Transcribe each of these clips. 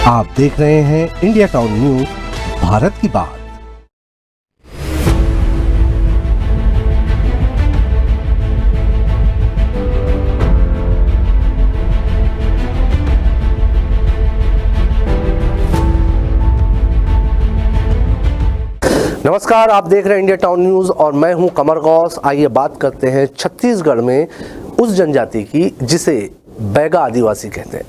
आप देख रहे हैं इंडिया टाउन न्यूज, भारत की बात। नमस्कार, आप देख रहे हैं इंडिया टाउन न्यूज और मैं हूं कमर गौस। आइए बात करते हैं छत्तीसगढ़ में उस जनजाति की जिसे बैगा आदिवासी कहते हैं।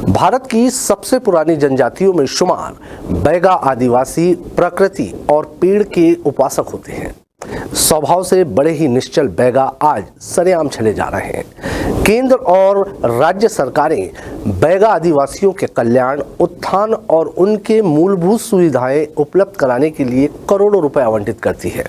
भारत की सबसे पुरानी जनजातियों में शुमार बैगा आदिवासी प्रकृति और पेड़ के उपासक होते हैं। स्वभाव से बड़े ही निश्चल बैगा आज सरेआम चले जा रहे हैं। केंद्र और राज्य सरकारें बैगा आदिवासियों के कल्याण, उत्थान और उनके मूलभूत सुविधाएं उपलब्ध कराने के लिए करोड़ों रुपए आवंटित करती है,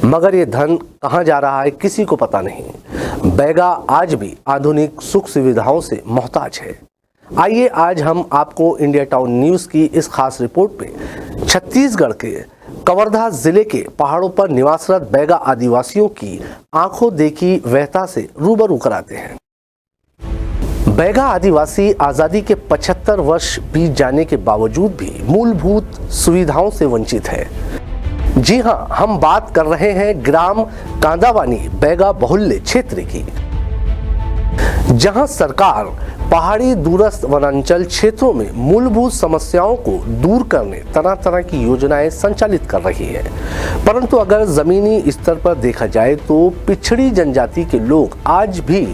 मगर ये धन कहां जा रहा है किसी को पता नहीं। बैगा आज भी आधुनिक सुख सुविधाओं से मोहताज है। आइए आज हम आपको इंडिया टाउन न्यूज की इस खास रिपोर्ट में छत्तीसगढ़ के कवर्धा जिले के पहाड़ों पर निवासरत बैगा आदिवासियों की आंखों देखी वहता से रूबरू कराते हैं। बैगा आदिवासी आजादी के 75 वर्ष बीत जाने के बावजूद भी मूलभूत सुविधाओं से वंचित है। जी हां, हम बात कर रहे हैं ग्राम कांदावानी बैगा बहुल्य क्षेत्र की, जहां सरकार पहाड़ी दूरस्थ वनांचल क्षेत्रों में मूलभूत समस्याओं को दूर करने तरह तरह की योजनाएं संचालित कर रही है। परंतु अगर जमीनी स्तर पर देखा जाए तो पिछड़ी जनजाति के लोग आज भी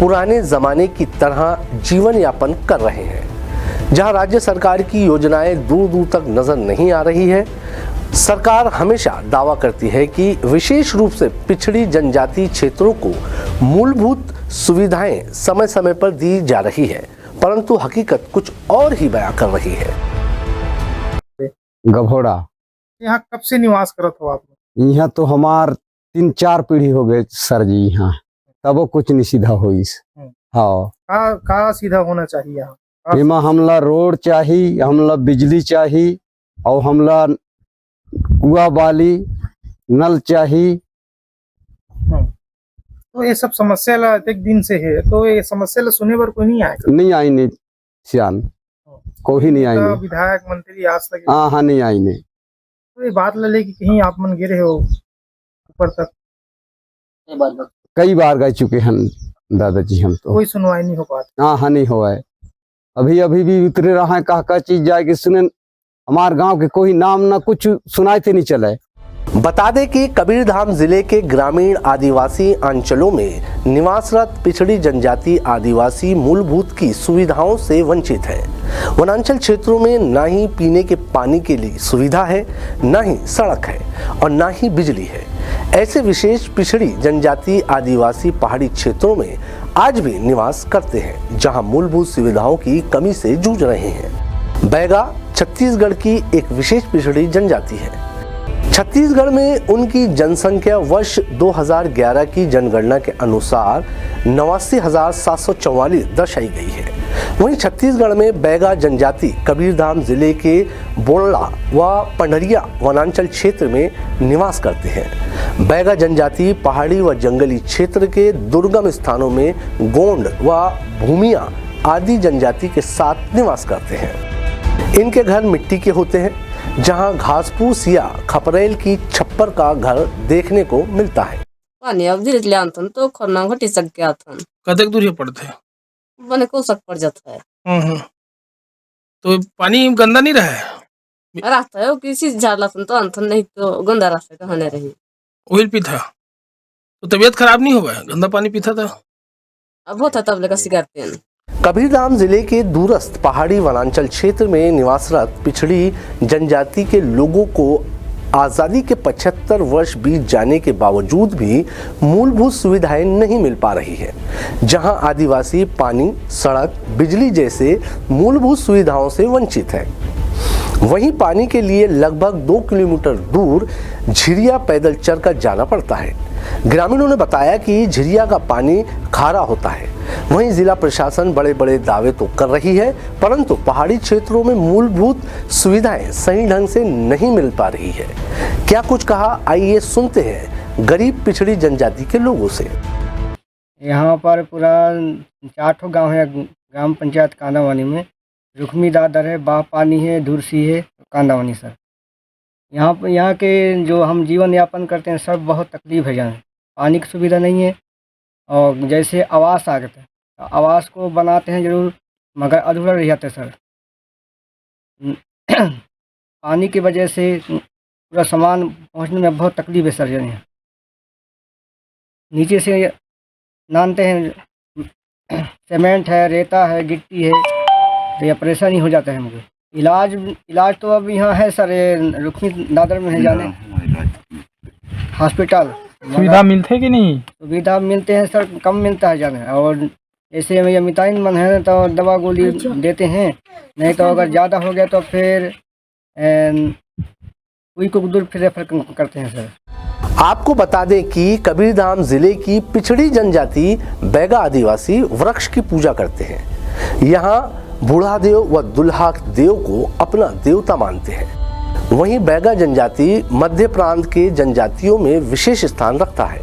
पुराने जमाने की तरह जीवन यापन कर रहे हैं। जहां राज्य सरकार की योजनाएं दूर दूर तक नजर नहीं आ रही है। सरकार हमेशा दावा करती है कि विशेष रूप से पिछड़ी जनजाति क्षेत्रों को मूलभूत सुविधाएं समय समय पर दी जा रही है, परंतु हकीकत कुछ और ही बयां कर रही है। गभोड़ा यहाँ कब से निवास करत हो आप? यहाँ तो हमार 3-4 पीढ़ी हो गए सर जी। यहाँ तबो कुछ नहीं सीधा होई। हाँ, का सीधा होना चाहिए यहाँ? इमा हमला रोड चाहिए, हमला बिजली चाहिए और हमला कुआ बाली नल चाहिए। तो ये सब समस्या ला एक दिन से है, तो ये समस्या ला सुने पर कोई नहीं आएगा? नहीं आई नहीं सियान, कोई नहीं आई नहीं। विधायक मंत्री आज तक? हाँ नहीं आई नहीं। तो ये बात ला ले कि कहीं आप मन गिरे हो ऊपर तक? कई बार गए चुके हैं दादाजी हम तो। कोई सुनवाई नहीं हो पाती? हाँ नहीं हुआ है। अभी भी उतरे रहा है, कहा चीज जाएगी सुने। हमारे गांव के कोई नाम ना कुछ सुनाई थे नहीं चले। बता दें कि कबीरधाम जिले के ग्रामीण आदिवासी अंचलों में निवासरत पिछड़ी जनजाति आदिवासी मूलभूत की सुविधाओं से वंचित है। वनांचल क्षेत्रों में न ही पीने के पानी के लिए सुविधा है, न ही सड़क है और न ही बिजली है। ऐसे विशेष पिछड़ी जनजाति आदिवासी पहाड़ी क्षेत्रों में आज भी निवास करते हैं, जहां मूलभूत सुविधाओं की कमी से जूझ रहे हैं। बैगा छत्तीसगढ़ की एक विशेष पिछड़ी जनजाति है। छत्तीसगढ़ में उनकी जनसंख्या वर्ष 2011 की जनगणना के अनुसार 89,744 दर्शाई गई है। वहीं छत्तीसगढ़ में बैगा जनजाति कबीरधाम जिले के बोड़ला व पंडरिया वनांचल क्षेत्र में निवास करते हैं। बैगा जनजाति पहाड़ी व जंगली क्षेत्र के दुर्गम स्थानों में गोंड व भूमिया आदि जनजाति के साथ निवास करते हैं। इनके घर मिट्टी के होते हैं, जहां घासपूस या खपरेल की छप्पर का घर देखने को मिलता है। पानी अब धीरे ले आथन तो खरना घटी सक के आथन कतक दूर पड़ते हैं? बने को सक पड़ जाता है। तो पानी गंदा नहीं रहा है? रास्ता है किसी झाड़ थन तो अंथन, नहीं तो गंदा रास्ता कहने रही। ओहिल पीता तो तबीयत खराब नहीं हुआ? गंदा पानी पीता था अब होता तब लेकर सिगारते हैं। कबीरधाम जिले के दूरस्थ पहाड़ी वनांचल क्षेत्र में निवासरत पिछड़ी जनजाति के लोगों को आज़ादी के 75 वर्ष बीत जाने के बावजूद भी मूलभूत सुविधाएं नहीं मिल पा रही है। जहां आदिवासी पानी, सड़क, बिजली जैसे मूलभूत सुविधाओं से वंचित है। वहीं पानी के लिए लगभग 2 किलोमीटर दूर झिरिया पैदल चलकर जाना पड़ता है। ग्रामीणों ने बताया कि झिरिया का पानी खारा होता है। वहीं जिला प्रशासन बड़े बड़े दावे तो कर रही है, परंतु पहाड़ी क्षेत्रों में मूलभूत सुविधाएं सही ढंग से नहीं मिल पा रही है। क्या कुछ कहा, आइए सुनते हैं गरीब पिछड़ी जनजाति के लोगों से। यहाँ पर पूरा 4 ठो गांव है ग्राम पंचायत कांदावानी में। रुक्मी दादर है, बाह पानी है, धुरसी है, कांदावनी सर। यहाँ के जो हम जीवन यापन करते हैं सर, बहुत तकलीफ है यहाँ। पानी की सुविधा नहीं है, और जैसे आवास आ गए थे, आवास को बनाते हैं ज़रूर, मगर अधूरा रह जाते सर। पानी की वजह से पूरा सामान पहुँचने में बहुत तकलीफ है सर। यहाँ नीचे से नानते हैं, सीमेंट है, रेता है, गिट्टी है, तो यह परेशानी हो जाता है हमको। इलाज तो अब यहाँ है सर, ये रुक्मी दादर में है जाने हॉस्पिटल। सुविधा मिलते कि नहीं? सुविधा मिलते हैं सर, कम मिलता है जाने। और ऐसे में मिताइन मन है तो दवा गोली देते हैं, नहीं तो अगर ज़्यादा हो गया तो फिर कोई को दूर फिर रेफर करते हैं सर। आपको बता दें कि कबीरधाम जिले की पिछड़ी जनजाति बैगा आदिवासी वृक्ष की पूजा करते हैं। यहाँ बूढ़ा देव व दुल्हा देव को अपना देवता मानते हैं। वहीं बैगा जनजाति मध्य प्रांत के जनजातियों में विशेष स्थान रखता है,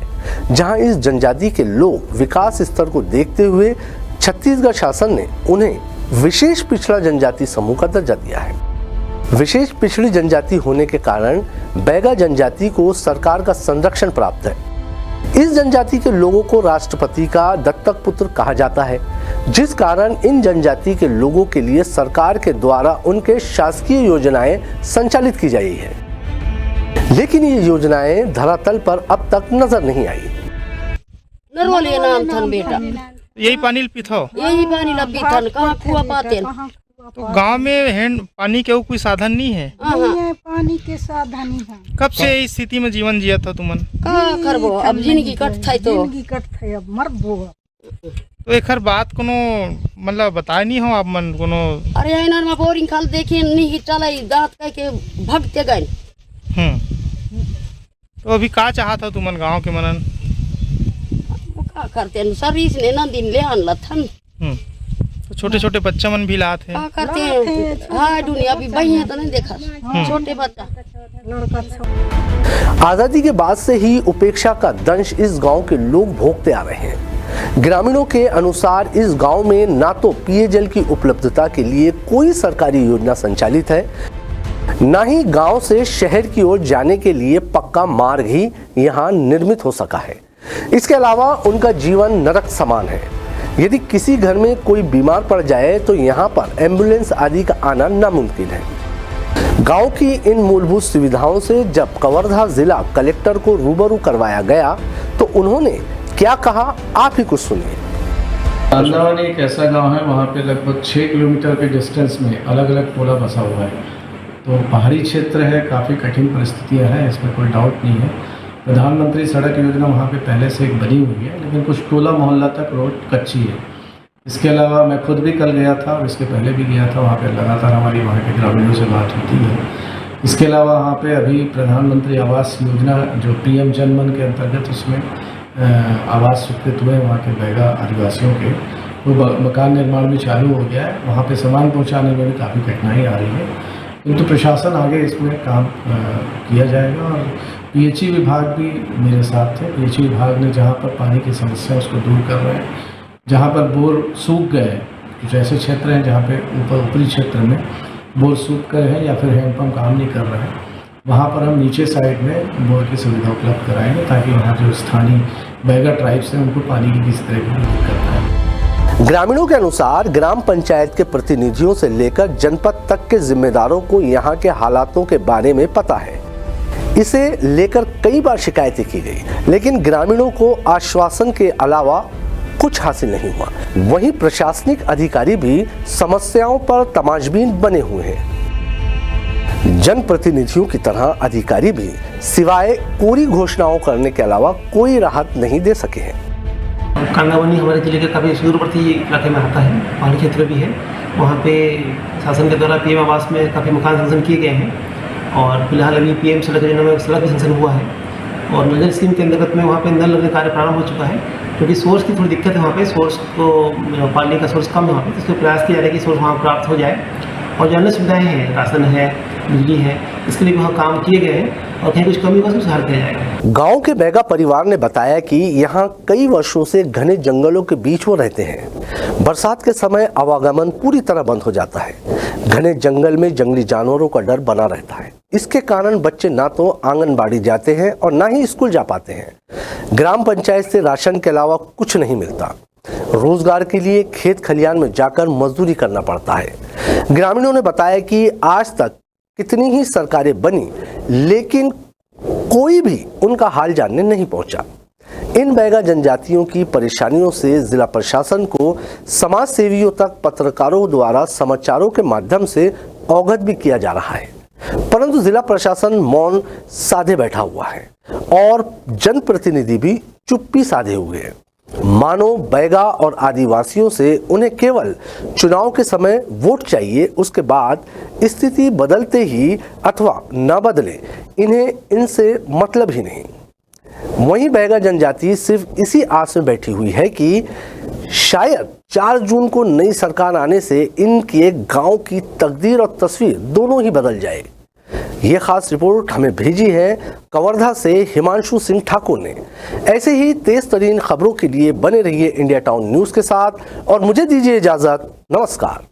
जहां इस जनजाति के लोग विकास स्तर को देखते हुए छत्तीसगढ़ शासन ने उन्हें विशेष पिछड़ा जनजाति समूह का दर्जा दिया है। विशेष पिछड़ी जनजाति होने के कारण बैगा जनजाति को सरकार का संरक्षण प्राप्त है। इस जनजाति के लोगों को राष्ट्रपति का दत्तक पुत्र कहा जाता है, जिस कारण इन जनजाति के लोगों के लिए सरकार के द्वारा उनके शासकीय योजनाएं संचालित की जा रही है, लेकिन ये योजनाएं धरातल पर अब तक नजर नहीं आई। नरवले नाम थन बेटा, यही पानी पीथो? यही पानी ला पीथन, कहाँ कुआ पाते न। तो गांव में हैंड पानी के कोई साधन नहीं है? नहीं है, पानी के साधन ही है। कब से इस स्थिति में जीवन जिया था तुमन? का करबो, अब जिंदगी कट थाई तो जिंदगी कट थाई, अब मरबो। तो एक हर बात कोनो मतलब बताए नहीं हो आप मन कोनो? अरे आइनर में बोरिंग खाल देखे नहीं चलाई, दांत कह के भगते गए। तो अभी का चाहता तुमन गांव के मनन? का करते न सर, इसने ना दिन ले आन लथन। तो छोटे छोटे बच्चा मन भी लात है। का करते हैं, हाँ दुनिया भी बही है तो नहीं देखा छोटे बच्चा। आजादी के बाद से ही उपेक्षा का दंश इस गांव के लोग भोगते आ रहे हैं। ग्रामीणों के अनुसार इस गांव में ना तो पेयजल की उपलब्धता के लिए कोई सरकारी योजना संचालित है, ना ही गांव से शहर की ओर जाने के लिए पक्का मार्ग ही यहां निर्मित हो सका है। इसके अलावा उनका जीवन नरक समान है। यदि किसी घर में कोई बीमार पड़ जाए तो यहाँ पर एम्बुलेंस आदि का आना नामुमकिन है। गांव की इन मूलभूत सुविधाओं से जब कवर्धा जिला कलेक्टर को रूबरू करवाया गया तो उन्होंने क्या कहा, आप ही कुछ सुनिए। कांदावनी एक ऐसा गांव है, वहाँ पे लगभग 6 किलोमीटर के डिस्टेंस में अलग अलग टोला बसा हुआ है। तो पहाड़ी क्षेत्र है, काफ़ी कठिन परिस्थितियाँ हैं, इसमें कोई डाउट नहीं है। प्रधानमंत्री सड़क योजना वहाँ पे पहले से एक बनी हुई है, लेकिन कुछ टोला मोहल्ला तक रोड कच्ची है। इसके अलावा मैं खुद भी कल गया था और इसके पहले भी गया था, वहाँ पे लगातार हमारी वहाँ के ग्रामीणों से बात होती है। इसके अलावा वहाँ पे अभी प्रधानमंत्री आवास योजना जो PM जन मन के अंतर्गत उसमें आवास स्वीकृत हुए वहाँ के बैगा आदिवासियों के, वो मकान निर्माण भी चालू हो गया है। वहाँ पे सामान पहुँचाने में भी काफ़ी कठिनाई आ रही है, किंतु प्रशासन आगे इसमें काम किया जाएगा। और PHE विभाग भी मेरे साथ है। PHE विभाग ने जहाँ पर पानी की समस्या उसको दूर कर रहे हैं, जहाँ पर बोर सूख गए, कुछ ऐसे क्षेत्र हैं जहाँ पे ऊपरी क्षेत्र में बोर सूख गए हैं या फिर हैंडपम्प काम नहीं कर रहे हैं, वहाँ पर हम नीचे साइड में बोर की सुविधा उपलब्ध कराएंगे, ताकि यहाँ जो स्थानीय बैगा ट्राइब्स हैं उनको पानी की किसी तरह की दिक्कत ना आए। ग्रामीणों के अनुसार ग्राम पंचायत के प्रतिनिधियों से लेकर जनपद तक के जिम्मेदारों को यहाँ के हालातों के बारे में पता है। इसे लेकर कई बार शिकायतें की गई, लेकिन ग्रामीणों को आश्वासन के अलावा कुछ हासिल नहीं हुआ। वहीं प्रशासनिक अधिकारी भी समस्याओं पर तमाशबीन बने हुए हैं। जनप्रतिनिधियों की तरह अधिकारी भी सिवाय कोरी घोषणाओं करने के अलावा कोई राहत नहीं दे सके हैं। कांदावनी हमारे जिले के काफ़ी सुदूरवर्ती इलाके में आता है, पहाड़ी क्षेत्र भी है। वहाँ पे शासन के द्वारा PM आवास में काफ़ी मकान सैंक्शन किए गए हैं, और फिलहाल अभी PM सड़क योजना में सड़क भी सैंक्शन हुआ है, और नजर स्कीम के अंतर्गत में वहाँ पे नल लगने कार्य प्रारंभ हो चुका है। क्योंकि सोर्स की थोड़ी दिक्कत है, वहाँ पे सोर्स को पानी का सोर्स कम है वहाँ पे, तो इसको प्रयास किया जा रहा है कि सोर्स वहाँ प्राप्त हो जाए। और जो अन्य सुविधाएँ हैं, राशन है, बिजली है, इसके लिए वहाँ काम किए गए हैं। और कहीं कुछ कमी होगा तो सुधार किया जाएगा। गांव के बैगा परिवार ने बताया कि यहाँ कई वर्षों से घने जंगलों के बीच वो रहते हैं। बरसात के समय आवागमन पूरी तरह बंद हो जाता है। घने जंगल में जंगली जानवरों का डर बना रहता है। इसके कारण बच्चे ना तो आंगनबाड़ी जाते हैं और ना ही स्कूल जा पाते हैं। ग्राम पंचायत से राशन के अलावा कुछ नहीं मिलता। रोजगार के लिए खेत खलियान में जाकर मजदूरी करना पड़ता है। ग्रामीणों ने बताया कि आज तक कितनी ही सरकारें बनी, लेकिन कोई भी उनका हाल जानने नहीं पहुंचा। इन बैगा जनजातियों की परेशानियों से जिला प्रशासन को समाज सेवियों तक पत्रकारों द्वारा समाचारों के माध्यम से अवगत भी किया जा रहा है, परंतु जिला प्रशासन मौन साधे बैठा हुआ है और जनप्रतिनिधि भी चुप्पी साधे हुए हैं। मानो बैगा और आदिवासियों से उन्हें केवल चुनाव के समय वोट चाहिए, उसके बाद स्थिति बदलते ही अथवा न बदले इन्हें इनसे मतलब ही नहीं। वहीं बैगा जनजाति सिर्फ इसी आस में बैठी हुई है कि शायद 4 जून को नई सरकार आने से इनके गांव की तकदीर और तस्वीर दोनों ही बदल जाए। ये खास रिपोर्ट हमें भेजी है कवर्धा से हिमांशु सिंह ठाकुर ने। ऐसे ही तेज तरीन खबरों के लिए बने रहिए इंडिया टाउन न्यूज़ के साथ और मुझे दीजिए इजाज़त। नमस्कार।